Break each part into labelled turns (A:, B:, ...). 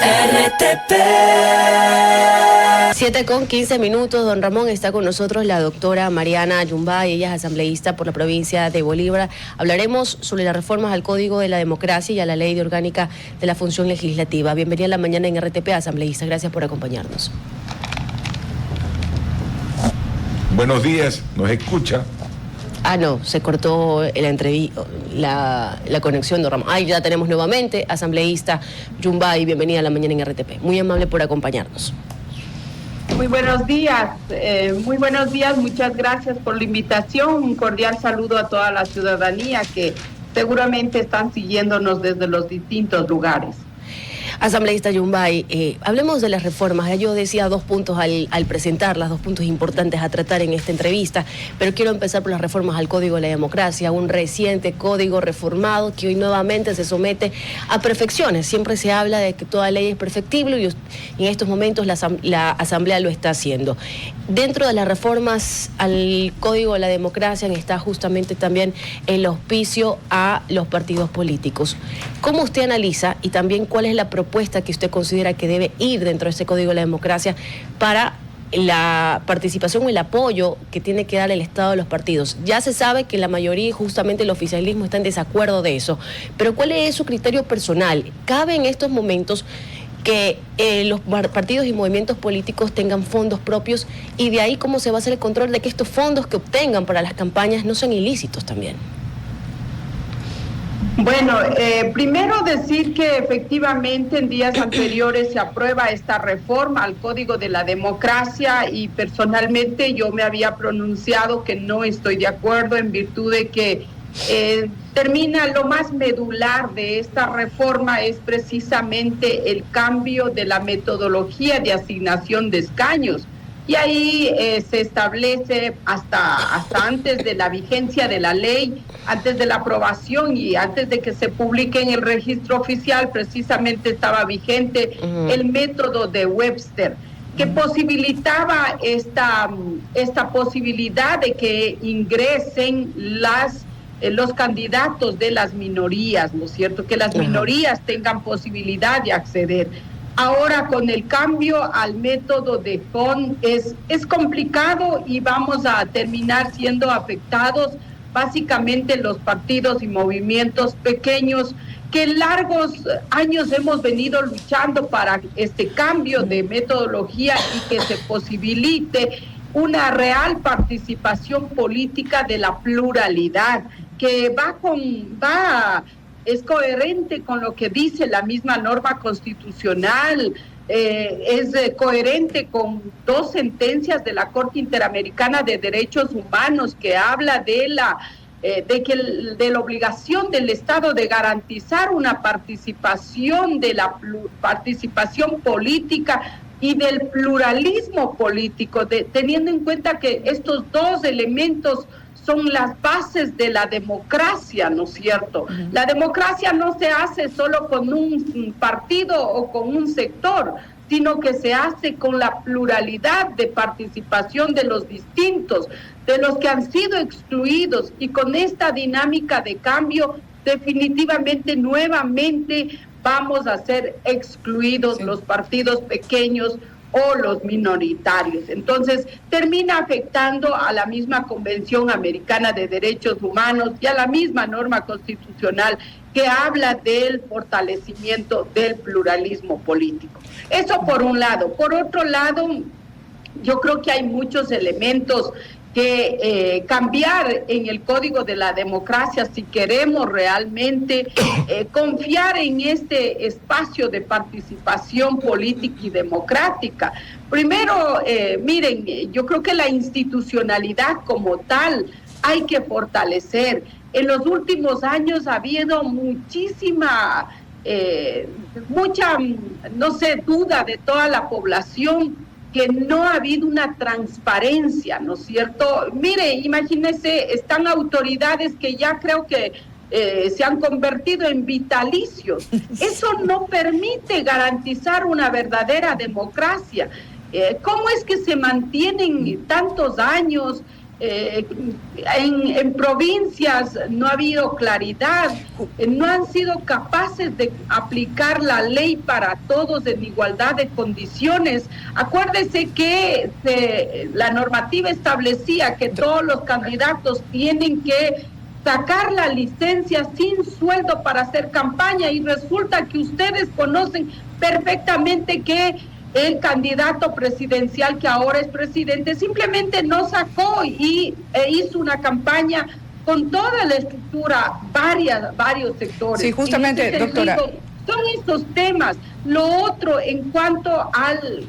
A: RTP.
B: 7:15. Don Ramón, está con nosotros la doctora Mariana Yumbay, ella es asambleísta por la provincia de Bolívar. Hablaremos sobre las reformas al Código de la Democracia y a la Ley de Orgánica de la Función Legislativa. Bienvenida a la mañana en RTP, asambleísta. Gracias por acompañarnos.
C: Buenos días, ¿nos escucha?
B: No, se cortó la conexión, don Ramón. Ya tenemos nuevamente, asambleísta Yumbay, bienvenida a la mañana en RTP. Muy amable por acompañarnos.
D: Muy buenos días, muchas gracias por la invitación. Un cordial saludo a toda la ciudadanía que seguramente están siguiéndonos desde los distintos lugares.
B: Asambleísta Yumbay, hablemos de las reformas. Yo decía dos puntos al presentarlas, dos puntos importantes a tratar en esta entrevista, pero quiero empezar por las reformas al Código de la Democracia, un reciente código reformado que hoy nuevamente se somete a perfecciones. Siempre se habla de que toda ley es perfectible y en estos momentos la Asamblea lo está haciendo. Dentro de las reformas al Código de la Democracia está justamente también el auspicio a los partidos políticos. ¿Cómo usted analiza y también cuál es la propuesta que usted considera que debe ir dentro de ese Código de la Democracia para la participación o el apoyo que tiene que dar el Estado a los partidos? Ya se sabe que la mayoría, justamente el oficialismo, está en desacuerdo de eso, pero ¿cuál es su criterio personal? ¿Cabe en estos momentos que los partidos y movimientos políticos tengan fondos propios y de ahí cómo se va a hacer el control de que estos fondos que obtengan para las campañas no sean ilícitos también?
D: Bueno, primero decir que efectivamente en días anteriores se aprueba esta reforma al Código de la Democracia y personalmente yo me había pronunciado que no estoy de acuerdo en virtud de que termina lo más medular de esta reforma es precisamente el cambio de la metodología de asignación de escaños. Y ahí se establece hasta antes de la vigencia de la ley, antes de la aprobación y antes de que se publique en el registro oficial, precisamente estaba vigente el método de Webster, que posibilitaba esta posibilidad de que ingresen los candidatos de las minorías, ¿no es cierto? Que las minorías tengan posibilidad de acceder. Ahora con el cambio al método de FON es complicado y vamos a terminar siendo afectados básicamente los partidos y movimientos pequeños que largos años hemos venido luchando para este cambio de metodología y que se posibilite una real participación política de la pluralidad que es coherente con lo que dice la misma norma constitucional, es coherente con dos sentencias de la Corte Interamericana de Derechos Humanos que habla de la obligación del Estado de garantizar una participación participación política y del pluralismo político, teniendo en cuenta que estos dos elementos son las bases de la democracia, ¿no es cierto? La democracia no se hace solo con un partido o con un sector, sino que se hace con la pluralidad de participación de los distintos, de los que han sido excluidos, y con esta dinámica de cambio, definitivamente, nuevamente, vamos a ser excluidos los partidos pequeños o los minoritarios. Entonces, termina afectando a la misma Convención Americana de Derechos Humanos y a la misma norma constitucional que habla del fortalecimiento del pluralismo político. Eso por un lado. Por otro lado, yo creo que hay muchos elementos que cambiar en el Código de la Democracia si queremos realmente confiar en este espacio de participación política y democrática. Primero, miren, yo creo que la institucionalidad como tal hay que fortalecer. En los últimos años ha habido mucha, no sé, duda de toda la población que no ha habido una transparencia, ¿no es cierto? Mire, imagínese, están autoridades que ya creo que se han convertido en vitalicios. Eso no permite garantizar una verdadera democracia. ¿Cómo es que se mantienen tantos años en provincias no ha habido claridad, no han sido capaces de aplicar la ley para todos en igualdad de condiciones. Acuérdese que la normativa establecía que todos los candidatos tienen que sacar la licencia sin sueldo para hacer campaña, y resulta que ustedes conocen perfectamente que el candidato presidencial, que ahora es presidente, simplemente no sacó e hizo una campaña con toda la estructura, varios sectores.
A: Sí, justamente, doctora.
D: Son estos temas. Lo otro, en cuanto al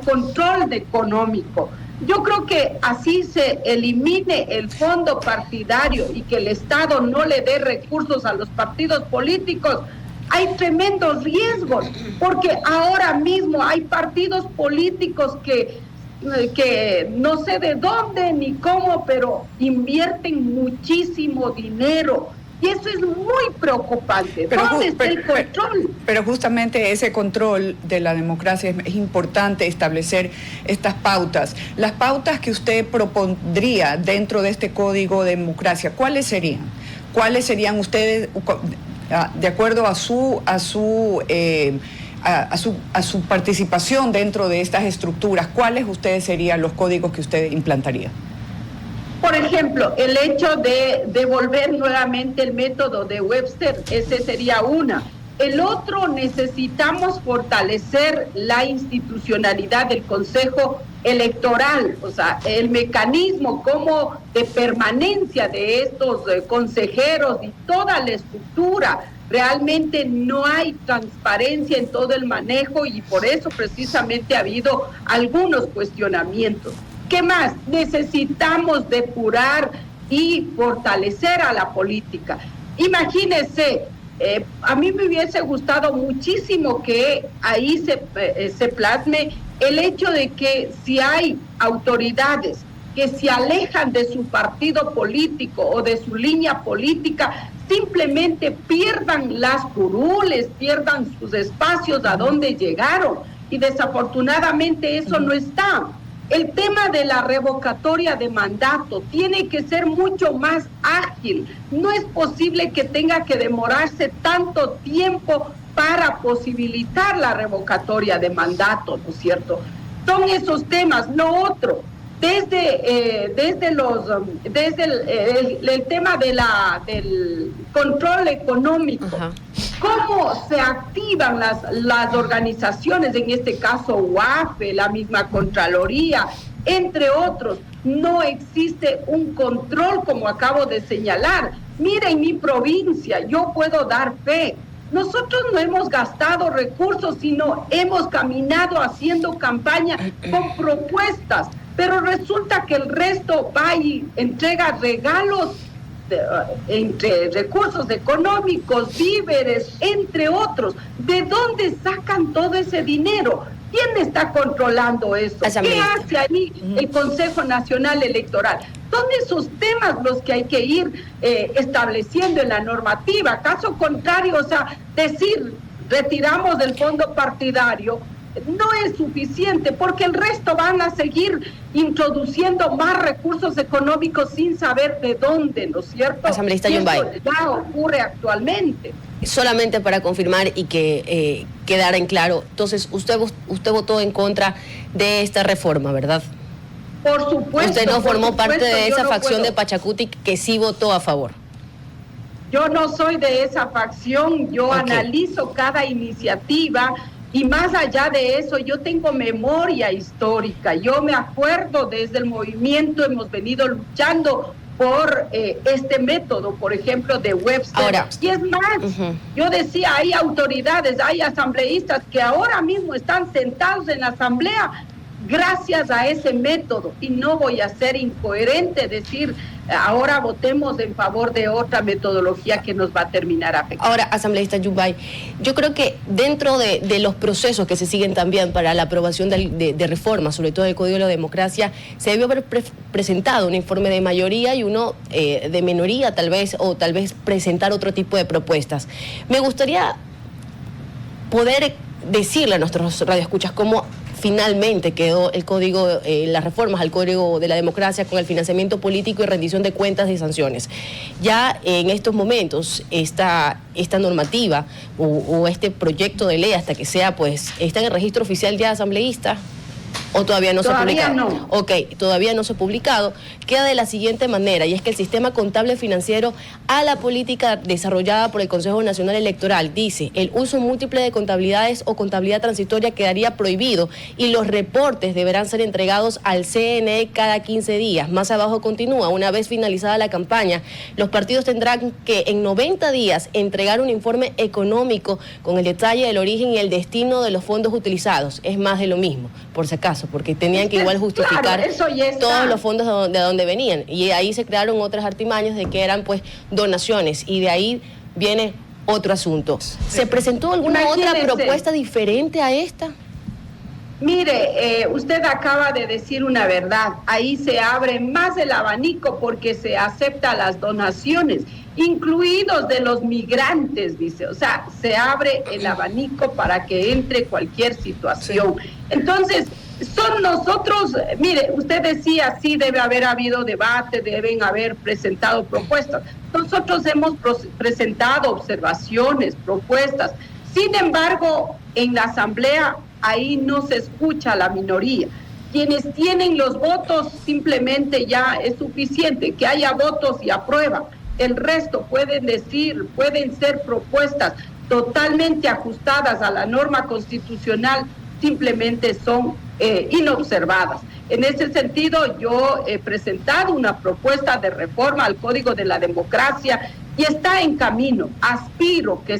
D: control económico, yo creo que así se elimine el fondo partidario y que el Estado no le dé recursos a los partidos políticos. Hay tremendos riesgos, porque ahora mismo hay partidos políticos que no sé de dónde ni cómo, pero invierten muchísimo dinero. Y eso es muy preocupante. ¿Dónde está el control?
A: Pero justamente ese control de la democracia es importante establecer estas pautas. Las pautas que usted propondría dentro de este Código de Democracia, ¿cuáles serían? ¿Cuáles serían ustedes, de acuerdo a su participación dentro de estas estructuras, cuáles ustedes serían los códigos que usted implantaría?
D: Por ejemplo, el hecho de devolver nuevamente el método de Webster, ese sería una. El otro, necesitamos fortalecer la institucionalidad del Consejo Electoral, o sea, el mecanismo como de permanencia de estos consejeros y toda la estructura. Realmente no hay transparencia en todo el manejo, y por eso precisamente ha habido algunos cuestionamientos. ¿Qué más? Necesitamos depurar y fortalecer a la política. Imagínense, a mí me hubiese gustado muchísimo que ahí se plasme el hecho de que si hay autoridades que se alejan de su partido político o de su línea política, simplemente pierdan las curules, pierdan sus espacios a donde llegaron, y desafortunadamente eso no está. El tema de la revocatoria de mandato tiene que ser mucho más ágil. No es posible que tenga que demorarse tanto tiempo para posibilitar la revocatoria de mandato, ¿no es cierto? Son esos temas. Lo otro, desde el tema del control económico. Ajá. ¿Cómo se activan las organizaciones, en este caso UAFE, la misma Contraloría, entre otros? No existe un control, como acabo de señalar. Mira, en mi provincia, yo puedo dar fe. Nosotros no hemos gastado recursos, sino hemos caminado haciendo campaña con propuestas, pero resulta que el resto va y entrega regalos entre recursos económicos, víveres, entre otros. ¿De dónde sacan todo ese dinero? ¿Quién está controlando eso? ¿Qué hace ahí el Consejo Nacional Electoral? Son esos temas los que hay que ir estableciendo en la normativa. Caso contrario, o sea, decir retiramos del fondo partidario no es suficiente, porque el resto van a seguir introduciendo más recursos económicos sin saber de dónde, ¿no es cierto?
B: Asambleísta Yumbay,
D: ya ocurre actualmente.
B: Solamente para confirmar y que quedara en claro, entonces usted votó en contra de esta reforma, ¿verdad?
D: Por supuesto.
B: Usted no formó parte de esa facción de
D: Pachacuti
B: que sí votó a favor.
D: Yo no soy de esa facción, yo analizo cada iniciativa. Y más allá de eso, yo tengo memoria histórica. Yo me acuerdo, desde el movimiento hemos venido luchando por este método, por ejemplo, de Webster.
B: Ahora,
D: y es más, yo decía, hay autoridades, hay asambleístas que ahora mismo están sentados en la asamblea gracias a ese método, y no voy a ser incoherente decir ahora votemos en favor de otra metodología que nos va a terminar afectando.
B: Ahora, asambleísta Yumbay, yo creo que dentro de los procesos que se siguen también para la aprobación de reformas, sobre todo del Código de la Democracia, se debió haber presentado un informe de mayoría y uno de minoría tal vez, o tal vez presentar otro tipo de propuestas. Me gustaría poder decirle a nuestros radioescuchas cómo finalmente quedó el código, las reformas al Código de la Democracia con el financiamiento político y rendición de cuentas y sanciones. Ya en estos momentos esta normativa o este proyecto de ley, hasta que sea, pues, está en el registro oficial ya asambleísta. ¿O todavía no se ha publicado?
D: No.
B: Ok, todavía no se ha publicado. Queda de la siguiente manera, y es que el sistema contable financiero a la política desarrollada por el Consejo Nacional Electoral dice: el uso múltiple de contabilidades o contabilidad transitoria quedaría prohibido y los reportes deberán ser entregados al CNE cada 15 días. Más abajo continúa: una vez finalizada la campaña, los partidos tendrán que en 90 días entregar un informe económico con el detalle del origen y el destino de los fondos utilizados. Es más de lo mismo, por si acaso, porque tenían que igual justificar, claro, todos los fondos de donde venían, y ahí se crearon otras artimañas de que eran, pues, donaciones, y de ahí viene otro asunto. ¿Se presentó alguna otra propuesta diferente a esta?
D: Mire, usted acaba de decir una verdad. Ahí se abre más el abanico porque se acepta las donaciones, incluidos de los migrantes, dice. O sea, se abre el abanico para que entre cualquier situación. Entonces, son nosotros, mire, usted decía, sí, debe haber habido debate, deben haber presentado propuestas. Nosotros hemos presentado observaciones, propuestas. Sin embargo, en la Asamblea, ahí no se escucha a la minoría. Quienes tienen los votos, simplemente ya es suficiente que haya votos y aprueba. El resto pueden ser propuestas totalmente ajustadas a la norma constitucional, simplemente son inobservadas. En ese sentido, yo he presentado una propuesta de reforma al Código de la Democracia y está en camino. Aspiro que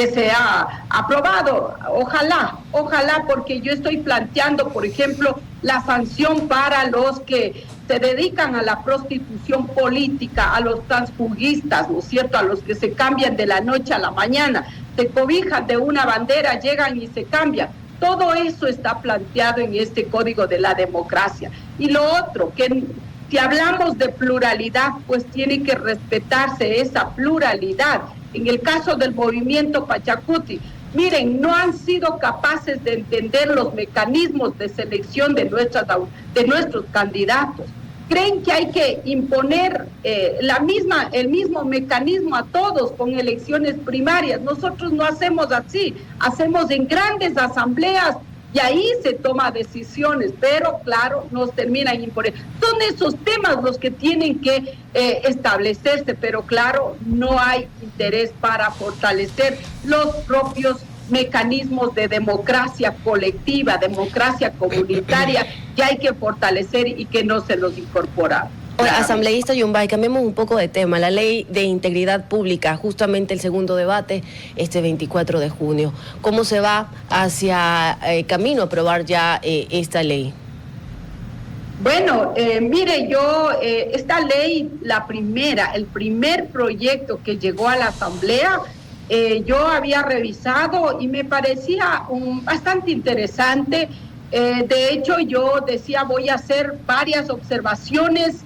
D: sea aprobado. Ojalá, porque yo estoy planteando, por ejemplo, la sanción para los que se dedican a la prostitución política, a los transfugistas, ¿no es cierto?, a los que se cambian de la noche a la mañana, se cobijan de una bandera, llegan y se cambian. Todo eso está planteado en este Código de la Democracia. Y lo otro, que si hablamos de pluralidad, pues tiene que respetarse esa pluralidad. En el caso del movimiento Pachacuti, miren, no han sido capaces de entender los mecanismos de selección de nuestros candidatos. Creen que hay que imponer el mismo mecanismo a todos con elecciones primarias. Nosotros no hacemos así, hacemos en grandes asambleas y ahí se toman decisiones, pero claro, nos terminan imponiendo. Son esos temas los que tienen que establecerse, pero claro, no hay interés para fortalecer los propios mecanismos de democracia colectiva, democracia comunitaria, que hay que fortalecer y que no se los incorpora.
B: Ahora, asambleísta Yumbay, cambiemos un poco de tema. La ley de integridad pública, justamente el segundo debate, este 24 de junio. ¿Cómo se va hacia camino a aprobar ya esta ley?
D: Bueno, mire, esta ley, el primer proyecto que llegó a la Asamblea, yo había revisado y me parecía bastante interesante. De hecho, yo decía, voy a hacer varias observaciones,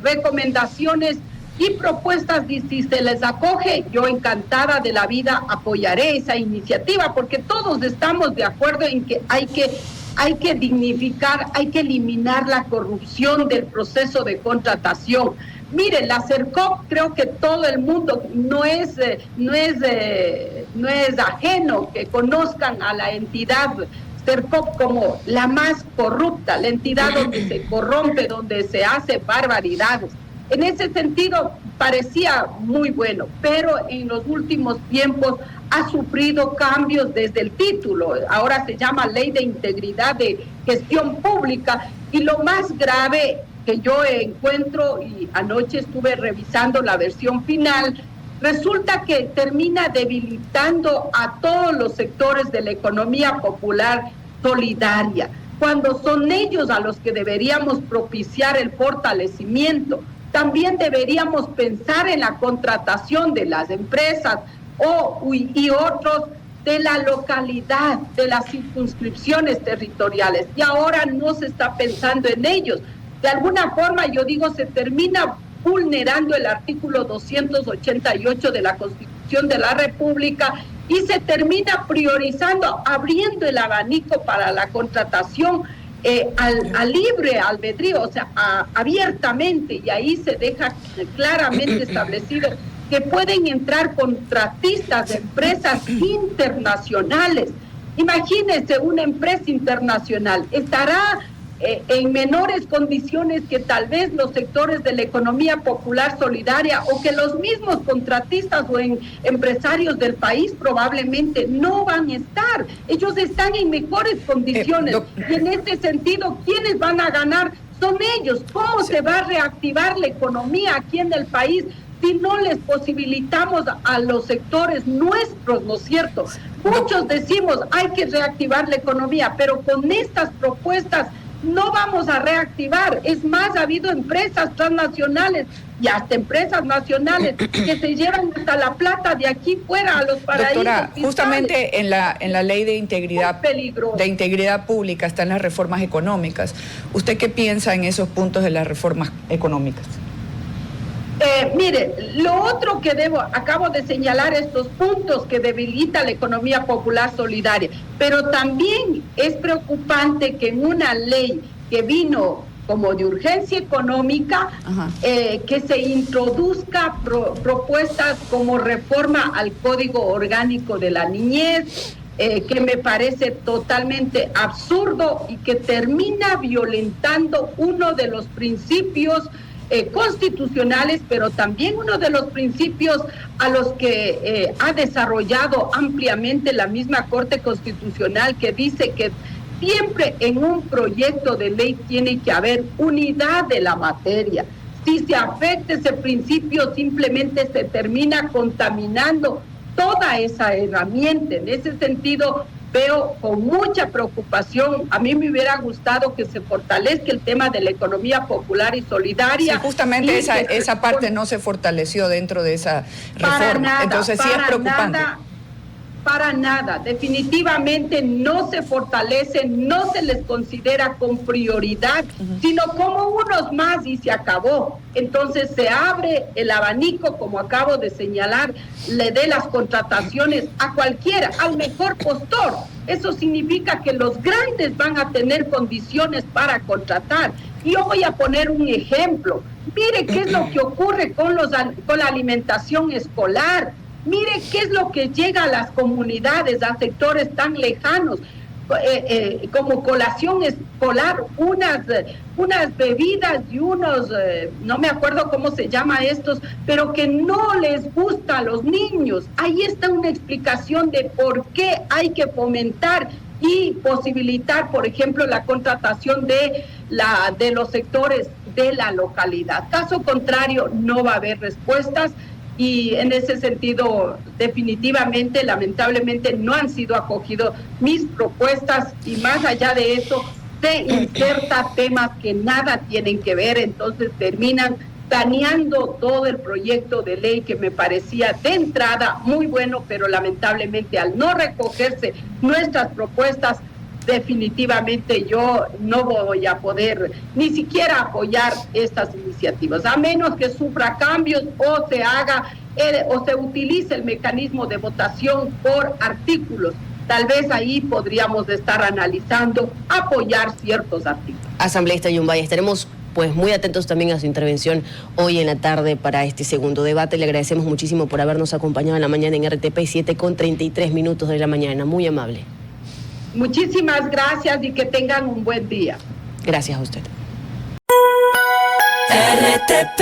D: recomendaciones y propuestas. Y si se les acoge, yo encantada de la vida apoyaré esa iniciativa, porque todos estamos de acuerdo en que hay que dignificar, hay que eliminar la corrupción del proceso de contratación. Miren, la CERCOP, creo que todo el mundo no es ajeno que conozcan a la entidad CERCOP como la más corrupta, la entidad donde se corrompe, donde se hace barbaridades. En ese sentido, parecía muy bueno, pero en los últimos tiempos ha sufrido cambios desde el título. Ahora se llama Ley de Integridad de Gestión Pública, y lo más grave que yo encuentro, y anoche estuve revisando la versión final, resulta que termina debilitando a todos los sectores de la economía popular solidaria, cuando son ellos a los que deberíamos propiciar el fortalecimiento. También deberíamos pensar en la contratación de las empresas y otros de la localidad, de las circunscripciones territoriales, y ahora no se está pensando en ellos. De alguna forma, yo digo, se termina vulnerando el artículo 288 de la Constitución de la República, y se termina priorizando, abriendo el abanico para la contratación al libre albedrío, o sea, abiertamente, y ahí se deja claramente establecido que pueden entrar contratistas de empresas internacionales. Imagínense una empresa internacional, estará en menores condiciones que tal vez los sectores de la economía popular solidaria o que los mismos contratistas o empresarios del país probablemente no van a estar. Ellos están en mejores condiciones y en este sentido, ¿quiénes van a ganar? Son ellos. ¿Cómo se va a reactivar la economía aquí en el país si no les posibilitamos a los sectores nuestros, ¿no es cierto? Muchos decimos, hay que reactivar la economía, pero con estas propuestas no vamos a reactivar. Es más, ha habido empresas transnacionales y hasta empresas nacionales que se llevan hasta la plata de aquí fuera a los paraísos.
A: Doctora,
D: fiscales.
A: justamente en la ley de integridad pública están las reformas económicas. ¿Usted qué piensa en esos puntos de las reformas económicas?
D: Mire, lo otro que acabo de señalar estos puntos que debilita la economía popular solidaria, pero también es preocupante que en una ley que vino como de urgencia económica, que se introduzca propuestas como reforma al Código Orgánico de la Niñez, que me parece totalmente absurdo y que termina violentando uno de los principios constitucionales, pero también uno de los principios a los que ha desarrollado ampliamente la misma Corte Constitucional, que dice que siempre en un proyecto de ley tiene que haber unidad de la materia. Si se afecta ese principio, simplemente se termina contaminando toda esa herramienta. En ese sentido, veo con mucha preocupación. A mí me hubiera gustado que se fortalezca el tema de la economía popular y solidaria.
A: Sí, justamente esa parte no se fortaleció dentro de esa reforma. Entonces sí es preocupante.
D: Para nada, definitivamente no se fortalece, no se les considera con prioridad, sino como unos más y se acabó. Entonces se abre el abanico, como acabo de señalar, le dé las contrataciones a cualquiera, al mejor postor. Eso significa que los grandes van a tener condiciones para contratar. Y yo voy a poner un ejemplo. Mire qué es lo que ocurre con la alimentación escolar. Mire qué es lo que llega a las comunidades, a sectores tan lejanos, como colación escolar, unas bebidas y unos, no me acuerdo cómo se llama estos, pero que no les gusta a los niños. Ahí está una explicación de por qué hay que fomentar y posibilitar, por ejemplo, la contratación de los sectores de la localidad. Caso contrario, no va a haber respuestas. Y en ese sentido, definitivamente, lamentablemente, no han sido acogidos mis propuestas y más allá de eso, se inserta temas que nada tienen que ver, entonces terminan dañando todo el proyecto de ley que me parecía de entrada muy bueno, pero lamentablemente al no recogerse nuestras propuestas, definitivamente yo no voy a poder ni siquiera apoyar estas iniciativas, a menos que sufra cambios o se haga o se utilice el mecanismo de votación por artículos. Tal vez ahí podríamos estar analizando apoyar ciertos artículos.
B: Asambleísta Yumbay, estaremos pues muy atentos también a su intervención hoy en la tarde para este segundo debate. Le agradecemos muchísimo por habernos acompañado en la mañana en RTP 7:33 de la mañana. Muy amable.
D: Muchísimas gracias y que tengan un buen día.
B: Gracias a usted.
E: RTP